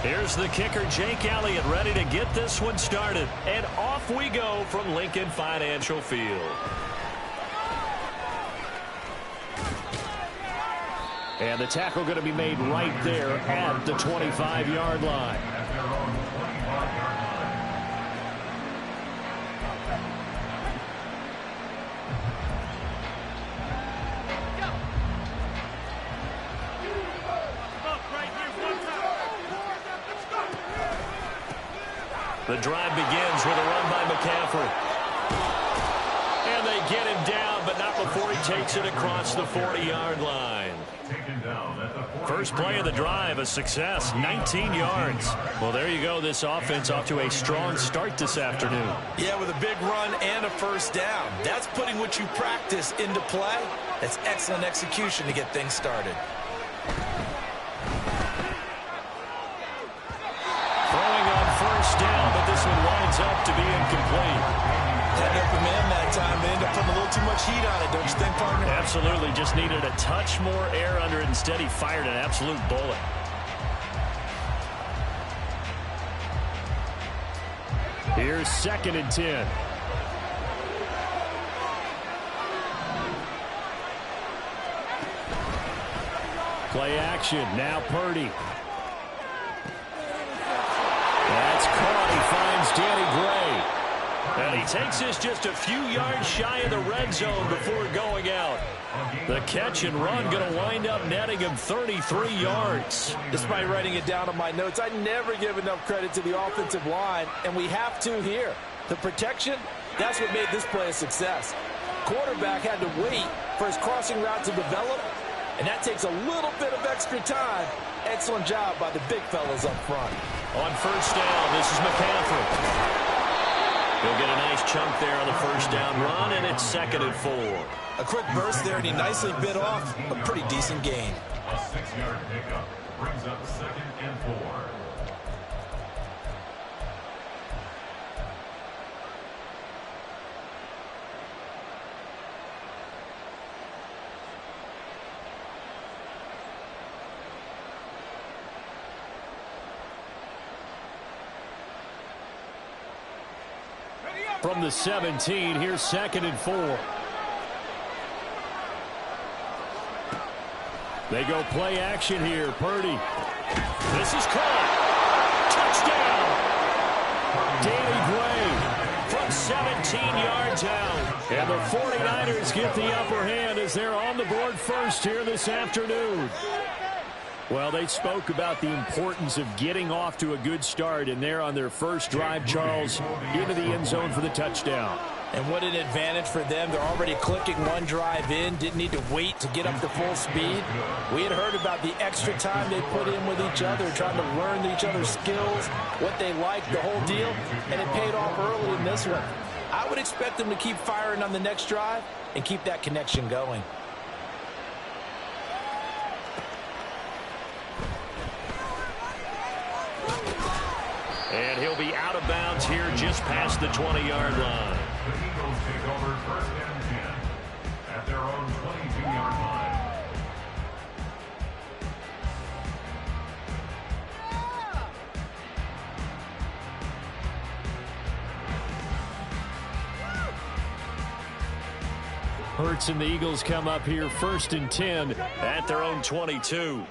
Here's the kicker, Jake Elliott, ready to get this one started. And off we go from Lincoln Financial Field. And the tackle going to be made right there at the 25-yard line. The drive begins with a run by McCaffrey. And they get him down, but not before he takes it across the 40-yard line. First play of the drive, a success, 19 yards. Well, there you go. This offense off to a strong start this afternoon. Yeah, with a big run and a first down. That's putting what you practice into play. That's excellent execution to get things started. Throwing on first down, but this one winds up to be incomplete. Had open man that time. They end up putting a little too much heat on it, don't you think, partner? Absolutely. Just needed a touch more air under it. Instead, he fired an absolute bullet. Here's 2nd and 10. Play action. Now Purdy. That's caught. He finds Danny Gray. And he takes this just a few yards shy of the red zone before going out. The catch and run going to wind up netting him 33 yards. Despite writing it down on my notes, I never give enough credit to the offensive line, and we have to here. The protection, that's what made this play a success. Quarterback had to wait for his crossing route to develop, and that takes a little bit of extra time. Excellent job by the big fellas up front. On first down, this is McCaffrey. He'll get a nice chunk there on the first down run, and it's 2nd and 4. A quick burst there, and he nicely bit off a pretty decent gain. A 6-yard pickup brings up 2nd and 4. From the 17, here's 2nd and 4. They go play action here. Purdy. This is caught. Touchdown. Danny Gray from 17 yards out. And the 49ers get the upper hand as they're on the board first here this afternoon. Well, they spoke about the importance of getting off to a good start, and they're on their first drive, Charles, into the end zone for the touchdown. And what an advantage for them. They're already clicking one drive in, didn't need to wait to get up to full speed. We had heard about the extra time they put in with each other, trying to learn each other's skills, what they like, the whole deal, and it paid off early in this one. I would expect them to keep firing on the next drive and keep that connection going. And he'll be out of bounds here just past the 20-yard line. The Eagles take over 1st and 10 at their own 22-yard line. Hurts and the Eagles come up here 1st and 10 at their own 22.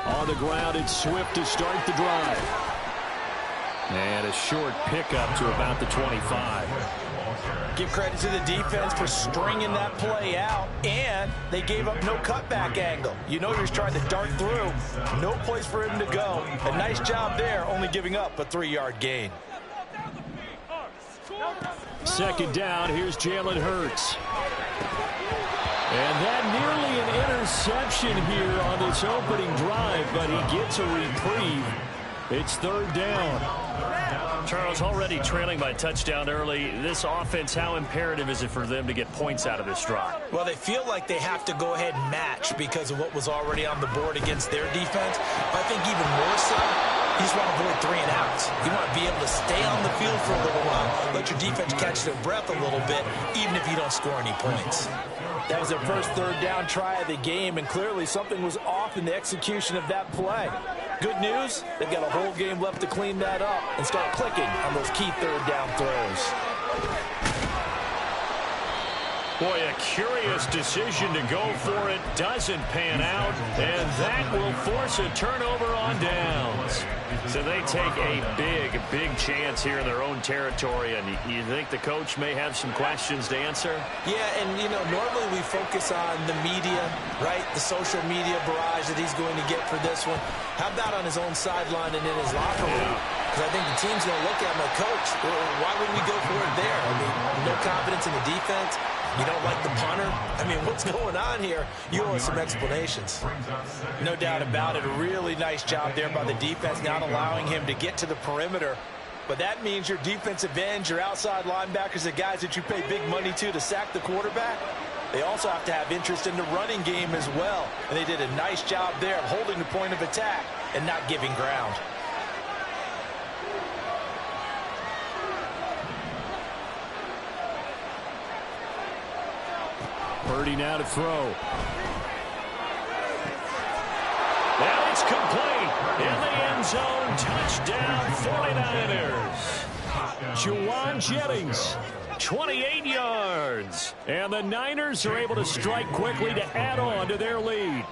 On the ground, it's Swift to start the drive. And a short pickup to about the 25. Give credit to the defense for stringing that play out, and they gave up no cutback angle. You know he's trying to dart through. No place for him to go. A nice job there, only giving up a 3-yard gain. 2nd down, here's Jalen Hurts. And that nearly an interception here on this opening drive, but he gets a reprieve. It's 3rd down. Charles, already trailing by touchdown early. This offense, how imperative is it for them to get points out of this drive? Well, they feel like they have to go ahead and match because of what was already on the board against their defense. But I think even more so, You just want to avoid 3 and outs. You want to be able to stay on the field for a little while, let your defense catch their breath a little bit, even if you don't score any points. That was their first third down try of the game, and clearly something was off in the execution of that play. Good news, they've got a whole game left to clean that up and start clicking on those key third down throws. Boy, a curious decision to go for it doesn't pan out, and that will force a turnover on downs. So they take a big chance here in their own territory, and you think the coach may have some questions to answer? Yeah, and, you know, normally we focus on the media, right, the social media barrage that he's going to get for this one. How about on his own sideline and in his locker room? Because I think the team's going to look at him like, Coach, why would we go for it there? I mean, no confidence in the defense. You don't like the punter? I mean, what's going on here? You owe us some explanations. No doubt about it. A really nice job there by the defense, not allowing him to get to the perimeter. But that means your defensive ends, your outside linebackers, the guys that you pay big money to sack the quarterback, they also have to have interest in the running game as well. And they did a nice job there of holding the point of attack and not giving ground. Purdy now to throw. And it's complete. In the end zone, touchdown 49ers. Juwan Jennings, 28 yards. And the Niners are able to strike quickly to add on to their lead.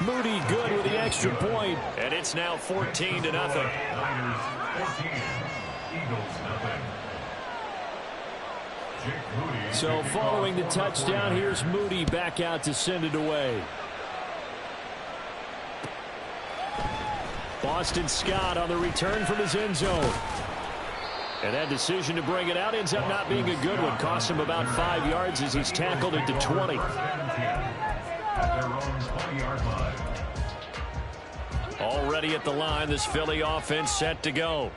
Moody good with the extra point. And it's now 14-0. Niners 14, Eagles nothing. So following the touchdown, here's Moody back out to send it away. Boston Scott on the return from his end zone. And that decision to bring it out ends up not being a good one. Cost him about 5 yards as he's tackled at the 20. Already at the line, this Philly offense set to go.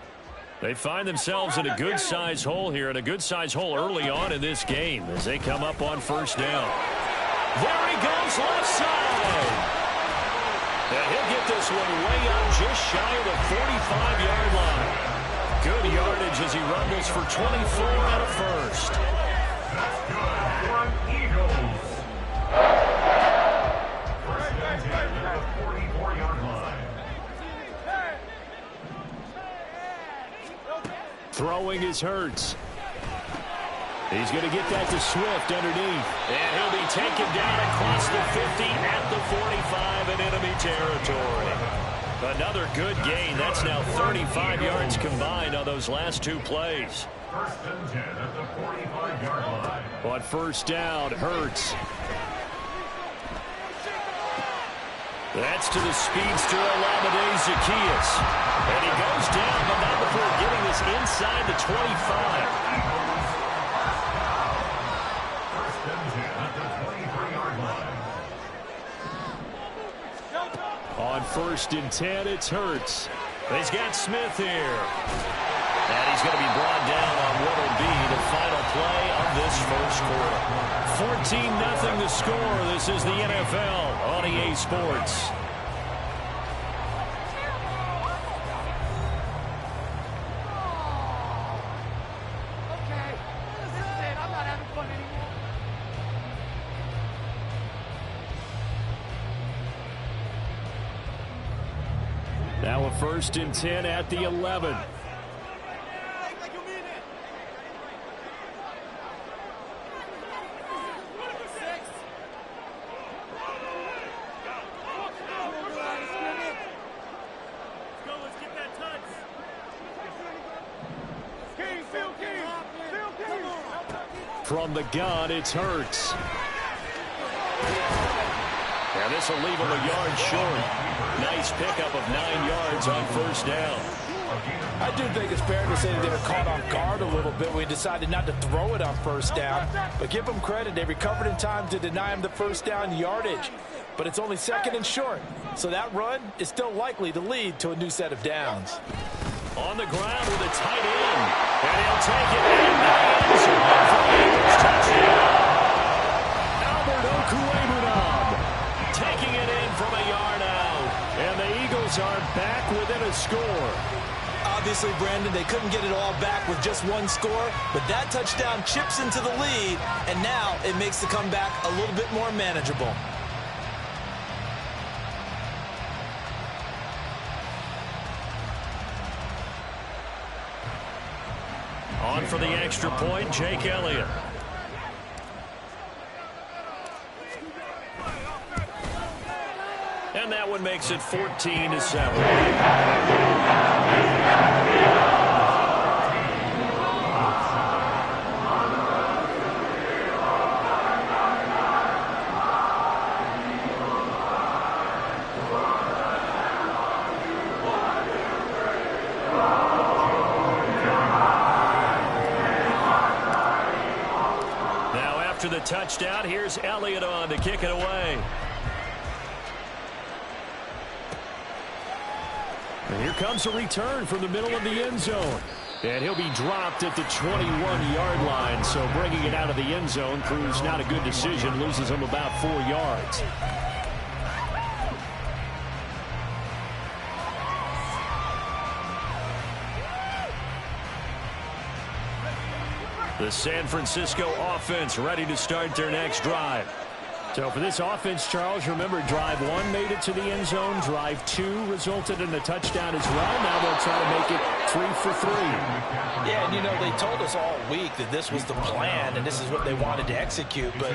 They find themselves in a good-size hole here, and a good-size hole early on in this game as they come up on first down. There he goes, left side. And he'll get this one way up just shy of the 45-yard line. Good yardage as he rumbles for 24 and a first. That's good for Eagles. First and 10 at the 44-yard line. Throwing is Hurts. He's going to get that to Swift underneath. And he'll be taken down across the 50 at the 45 in enemy territory. Another good gain. That's now 35 yards combined on those last 2 plays. First and 10 at the 45-yard line. On first down, Hurts. That's to the speedster, Olamide Zaccheaus. And he goes down, but not before getting this inside the 25. First and 10 at the 23-yard line. On first and 10, it's Hurts. He's got Smith here. And he's going to be brought down on what will be the final play of this first quarter. 14-0 the score. This is the NFL on EA Sports. Now a first and 10 at the 11. From the gun, it's Hurts. And this will leave him a yard short. Nice pickup of 9 yards on first down. I do think it's fair to say that they were caught off guard a little bit when we decided not to throw it on first down. But give them credit. They recovered in time to deny him the first down yardage. But it's only second and short. So that run is still likely to lead to a new set of downs. On the ground with a tight end. And he'll take it in the end zone for the Eagles touchdown. Albert Okwuegbunam taking it in from a yard out. And the Eagles are back within a score. Obviously, Brandon, they couldn't get it all back with just one score, but that touchdown chips into the lead, and now it makes the comeback a little bit more manageable. On for the extra point, Jake Elliott. And that one makes it 14-7. Now after the touchdown, here's Elliott on to kick it away. And here comes a return from the middle of the end zone. And he'll be dropped at the 21-yard line. So bringing it out of the end zone proves not a good decision. Loses him about 4 yards. The San Francisco offense ready to start their next drive. So for this offense, Charles, remember, drive 1 made it to the end zone. Drive 2 resulted in a touchdown as well. Now they'll try to make it 3 for 3. Yeah, and you know, they told us all week that this was the plan and this is what they wanted to execute. But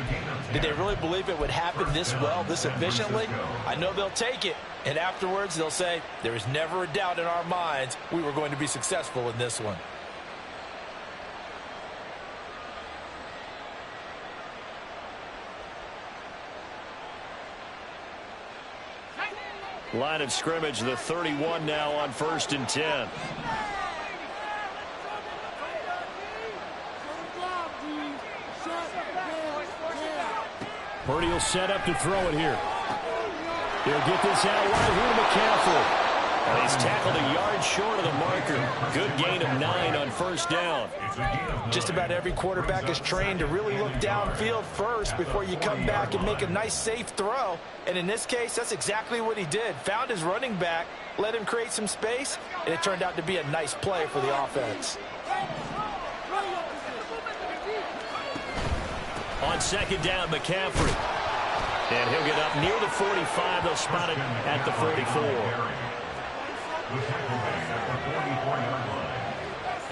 did they really believe it would happen this well, this efficiently? I know they'll take it. And afterwards, they'll say, there was never a doubt in our minds we were going to be successful in this one. Line of scrimmage, the 31 now on 1st and 10. Purdy will set up to throw it here. He'll get this out wide here to McCaffrey. And he's tackled a yard short of the marker. Good gain of 9 on 1st down. Just about every quarterback is trained to really look downfield first before you come back and make a nice, safe throw. And in this case, that's exactly what he did. Found his running back, let him create some space, and it turned out to be a nice play for the offense. On 2nd down, McCaffrey. And he'll get up near the 45. They'll spot it at the 44. The tackleback at the 44-yard line.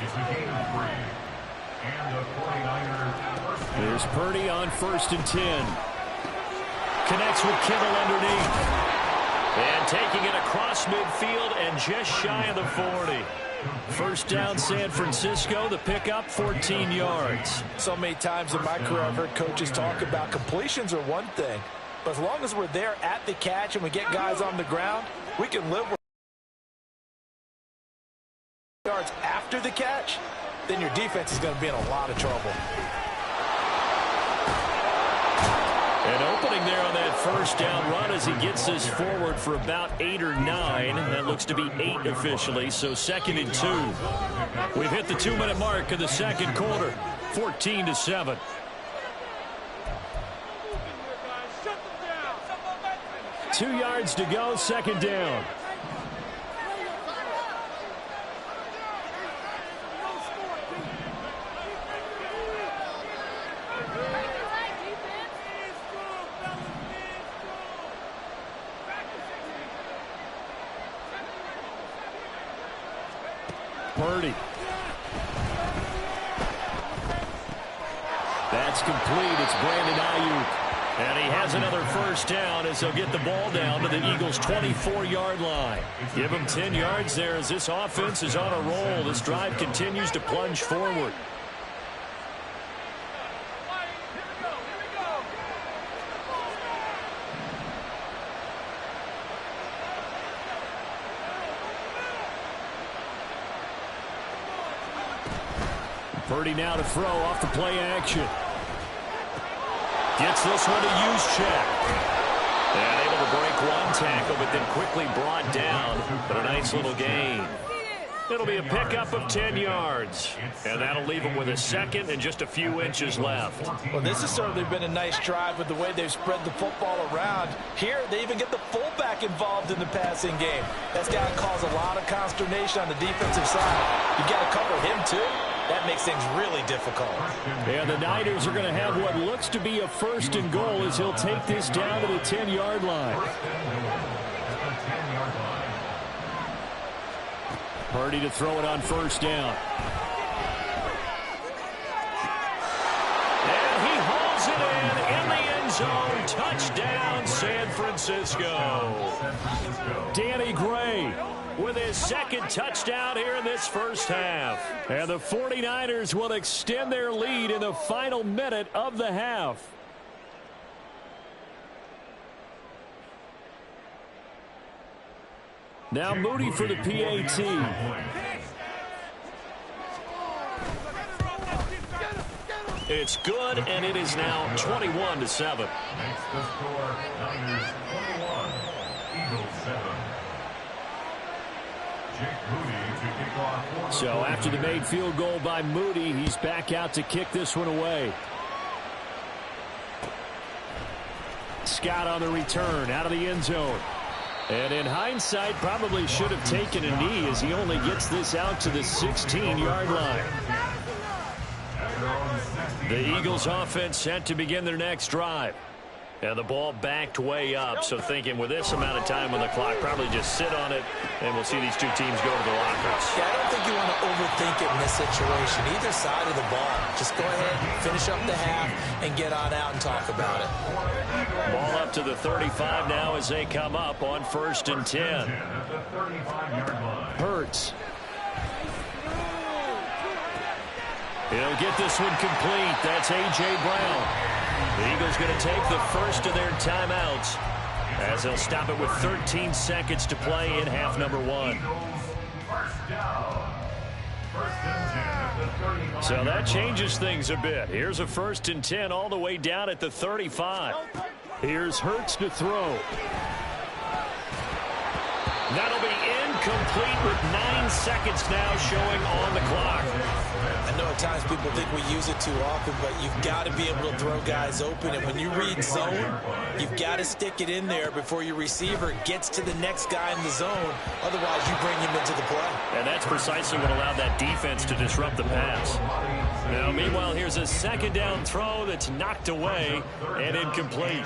It's a gain of 3. And the 49ers. Here's Purdy on 1st and 10. Connects with Kittle underneath. And taking it across midfield and just shy of the 40. 1st down, San Francisco. The pickup, 14 yards. So many times in my career, I've heard coaches talk about completions are one thing. But as long as we're there at the catch and we get guys on the ground, we can live with yards after the catch, then your defense is going to be in a lot of trouble. An opening there on that 1st down run as he gets this forward for about 8 or 9. That looks to be 8 officially, so 2nd and 2. We've hit the 2-minute mark of the 2nd quarter, 14-7. Two yards to go, 2nd down. Purdy. That's complete. It's Brandon Ayuk. And he has another 1st down as they'll get the ball down to the Eagles' 24-yard line. Give him 10 yards there as this offense is on a roll. This drive continues to plunge forward. Purdy now to throw off the play action. Gets this one to Juszczyk. And able to break one tackle, but then quickly brought down. But a nice little gain. It'll be a pickup of 10 yards. And that'll leave them with a second and just a few inches left. Well, this has certainly been a nice drive with the way they've spread the football around. Here, they even get the fullback involved in the passing game. That's got to cause a lot of consternation on the defensive side. You've got to cover him, too. That makes things really difficult. Yeah, the Niners are going to have what looks to be a 1st and goal as he'll take this down to the 10-yard line. Purdy to throw it on 1st down. And he hauls it in the end zone. Touchdown, San Francisco. Danny Gray with his 2nd touchdown here in this first half. And the 49ers will extend their lead in the final minute of the half. Now Moody for the PAT. It's good, and it is now 21-7. Makes the score Niners 21, Eagles 7. Jake Moody to kick off. So after the made field goal by Moody, he's back out to kick this one away. Scott on the return out of the end zone. And in hindsight, probably should have taken a knee as he only gets this out to the 16-yard line. The Eagles offense set to begin their next drive. And the ball backed way up, so thinking with this amount of time on the clock, probably just sit on it, and we'll see these two teams go to the lockers. Yeah, I don't think you want to overthink it in this situation. Either side of the ball. Just go ahead, finish up the half, and get on out and talk about it. Ball up to the 35 now as they come up on 1st and 10. Hurts. He'll get this one complete. That's A.J. Brown. The Eagles going to take the first of their timeouts as they'll stop it with 13 seconds to play in half number 1. So that changes things a bit. Here's a 1st and 10 all the way down at the 35. Here's Hurts to throw. That'll be incomplete with 9 seconds now showing on the clock. I know at times people think we use it too often, but you've got to be able to throw guys open. And when you read zone, you've got to stick it in there before your receiver gets to the next guy in the zone. Otherwise, you bring him into the play. And that's precisely what allowed that defense to disrupt the pass. Now, meanwhile, here's a 2nd down throw that's knocked away and incomplete.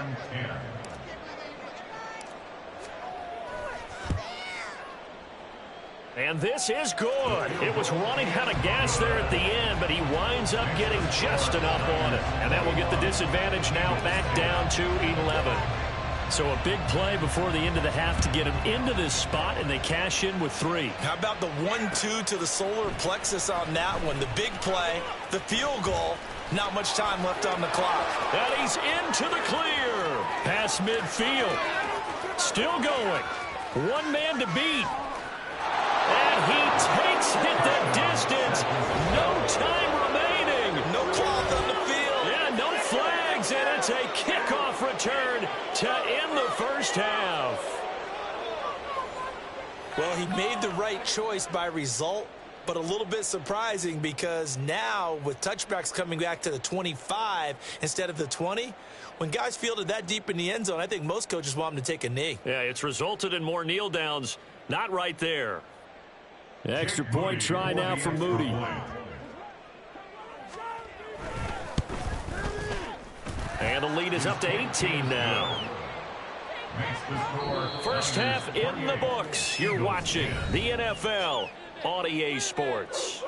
And this is good. It was running out of gas there at the end, but he winds up getting just enough on it. And that will get the disadvantage now back down to 11. So a big play before the end of the half to get him into this spot, and they cash in with 3. How about the 1-2 to the solar plexus on that one? The big play, the field goal, not much time left on the clock. And he's into the clear. Past midfield. Still going. One man to beat. And he takes it the distance. No time remaining. No cloth on the field. Yeah, no flags, and it's a kickoff return to end the first half. Well, he made the right choice by result, but a little bit surprising because now with touchbacks coming back to the 25 instead of the 20, when guys fielded that deep in the end zone, I think most coaches want them to take a knee. Yeah, it's resulted in more kneel downs. Not right there. Extra point try now for Moody. And the lead is up to 18 now. First half in the books. You're watching the NFL on EA Sports.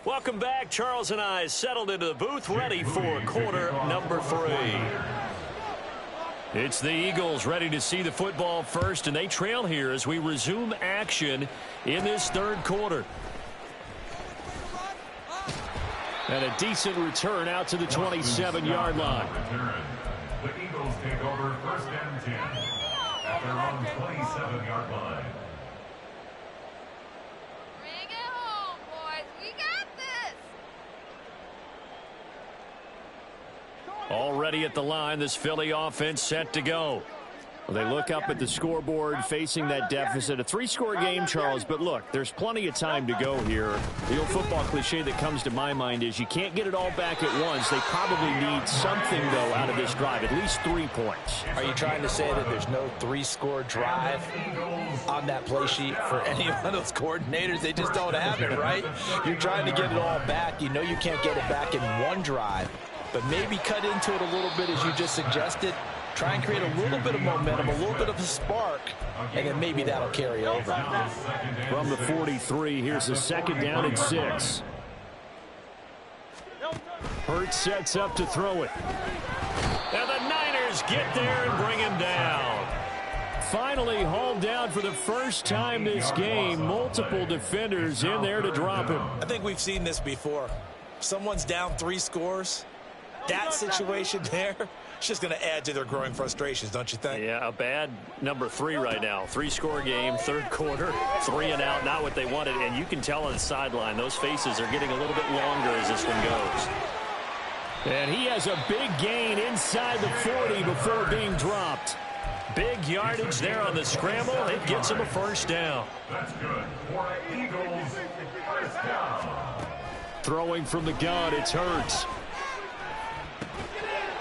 Welcome back. Charles and I settled into the booth, ready for quarter number 3. It's the Eagles ready to see the football first, and they trail here as we resume action in this 3rd quarter. And a decent return out to the 27-yard line. The Eagles take over 1st and 10 at their own 27-yard line. ready at the line. This Philly offense set to go. Well, they look up at the scoreboard facing that deficit. A 3-score game, Charles, but look, there's plenty of time to go here. The old football cliche that comes to my mind is you can't get it all back at once. They probably need something, though, out of this drive, at least 3 points. Are you trying to say that there's no 3-score drive on that play sheet for any one of those coordinators? They just don't have it, right? You're trying to get it all back. You know you can't get it back in one drive, but maybe cut into it a little bit as you just suggested. Try and create a little bit of momentum, a little bit of a spark, and then maybe that'll carry over. From the 43, here's a 2nd down and 6. Hurts sets up to throw it. And the Niners get there and bring him down. Finally hauled down for the first time this game. Multiple defenders in there to drop him. I think we've seen this before. Someone's down 3 scores. That situation there, it's just going to add to their growing frustrations, don't you think? Yeah, a bad number 3 right now. 3-score game, 3rd quarter, 3 and out, not what they wanted. And you can tell on the sideline, those faces are getting a little bit longer as this one goes. And he has a big gain inside the 40 before being dropped. Big yardage there on the scramble. It gets him a 1st down. That's good for Eagles. 1st down. Throwing from the gun, it's Hurts.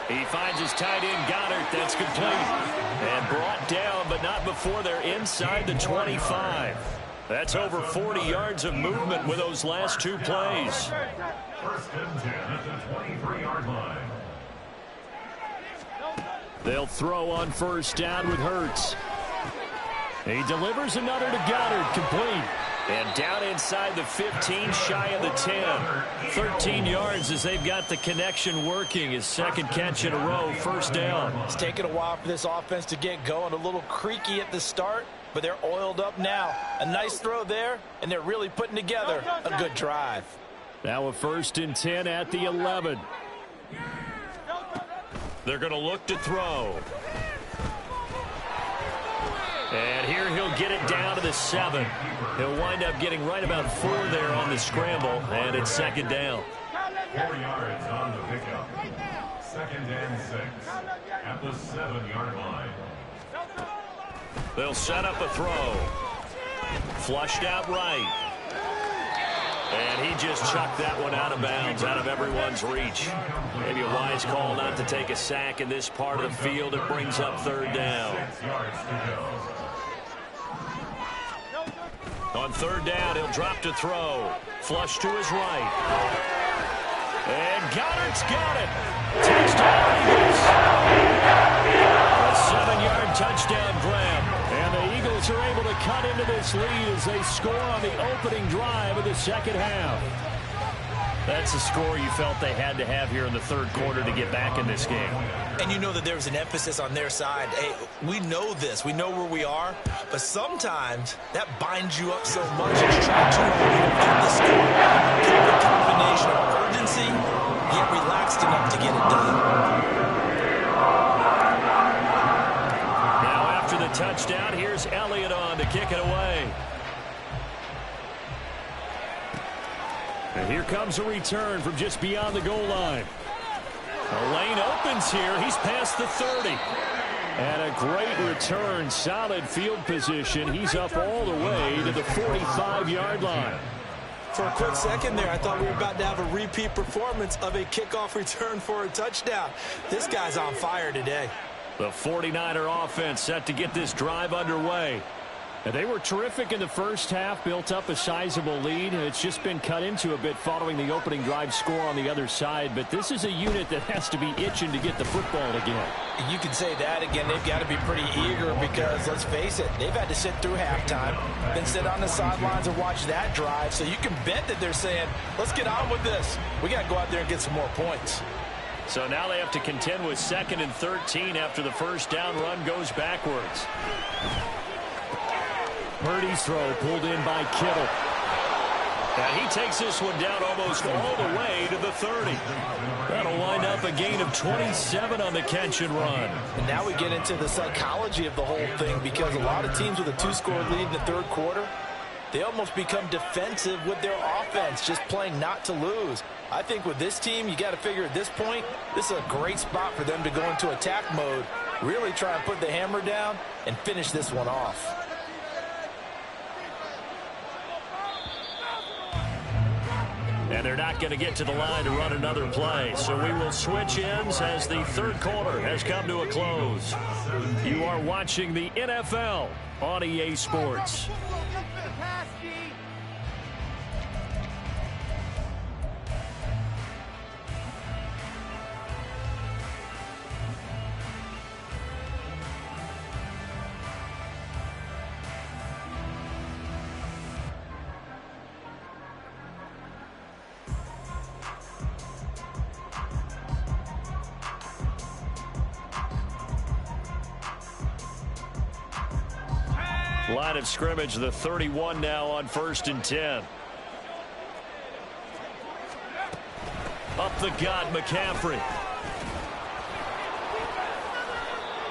He finds his tight end, Goddard. That's complete. And brought down, but not before they're inside the 25. That's over 40 yards of movement with those last 2 plays. 1st and 10 at the 23-yard line. They'll throw on 1st down with Hurts. He delivers another to Goddard, complete. And down inside the 15, shy of the 10. 13 yards as they've got the connection working. His 2nd catch in a row, 1st down. It's taken a while for this offense to get going. A little creaky at the start, but they're oiled up now. A nice throw there, and they're really putting together a good drive. Now a 1st and 10 at the 11. They're going to look to throw. And here he'll get it down to the 7. He'll wind up getting right about 4 there on the scramble, and it's 2nd down. 4 yards on the pickup. 2nd and 6 at the 7-yard line. They'll set up a throw. Flushed out right. And he just chucked that one out of bounds, out of everyone's reach. Maybe a wise call not to take a sack in this part of the field. It brings up 3rd down. 6 yards to go. On 3rd down, he'll drop to throw. Flush to his right. And Goddard's got it. Touchdown, Eagles. A 7-yard touchdown grab. And the Eagles are able to cut into this lead as they score on the opening drive of the 2nd half. That's a score you felt they had to have here in the 3rd quarter to get back in this game. And you know that there was an emphasis on their side. Hey, we know this. We know where we are. But sometimes that binds you up so much. It's trying to get the score. Get the combination of urgency, yet relaxed enough to get it done. Now after the touchdown, here's Elliott on to kick it away. And here comes a return from just beyond the goal line. The lane opens here. He's past the 30. And a great return. Solid field position. He's up all the way to the 45-yard line. For a quick second there, I thought we were about to have a repeat performance of a kickoff return for a touchdown. This guy's on fire today. The 49er offense set to get this drive underway. And they were terrific in the 1st half, built up a sizable lead. It's just been cut into a bit following the opening drive score on the other side. But this is a unit that has to be itching to get the football again. You can say that again. They've got to be pretty eager because, let's face it, they've had to sit through halftime, then sit on the sidelines and watch that drive. So you can bet that they're saying, let's get on with this. We got to go out there and get some more points. So now they have to contend with 2nd and 13 after the 1st down run goes backwards. Purdy's throw pulled in by Kittle. And he takes this one down almost all the way to the 30. That'll wind up a gain of 27 on the catch and run. And now we get into the psychology of the whole thing because a lot of teams with a 2-score lead in the 3rd quarter, they almost become defensive with their offense, just playing not to lose. I think with this team, you got to figure at this point, this is a great spot for them to go into attack mode, really try and put the hammer down and finish this one off. And they're not going to get to the line to run another play. So we will switch ends as the third quarter has come to a close. You are watching the NFL on EA Sports. Line of scrimmage, the 31 now on 1st and 10. Up the gut, McCaffrey.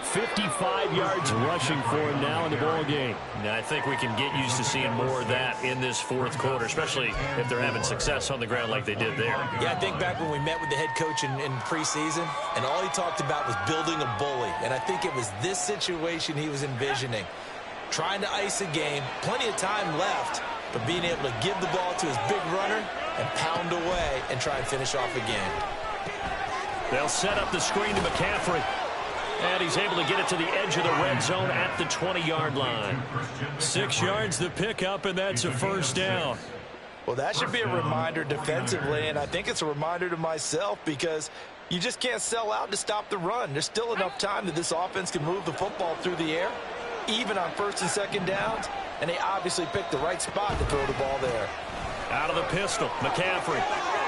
55 yards rushing for him now in the ball game. Now, I think we can get used to seeing more of that in this fourth quarter, especially if they're having success on the ground like they did there. Yeah, I think back when we met with the head coach in preseason, and all he talked about was building a bully. And I think it was this situation he was envisioning. Trying to ice a game, plenty of time left, but being able to give the ball to his big runner and pound away and try and finish off the game. They'll set up the screen to McCaffrey. And he's able to get it to the edge of the red zone at the 20-yard line. 6 yards the pickup, and that's a first down. Well, that should be a reminder defensively, and I think it's a reminder to myself because you just can't sell out to stop the run. There's still enough time that this offense can move the football through the air, even on 1st and 2nd downs, and they obviously picked the right spot to throw the ball there. Out of the pistol, McCaffrey.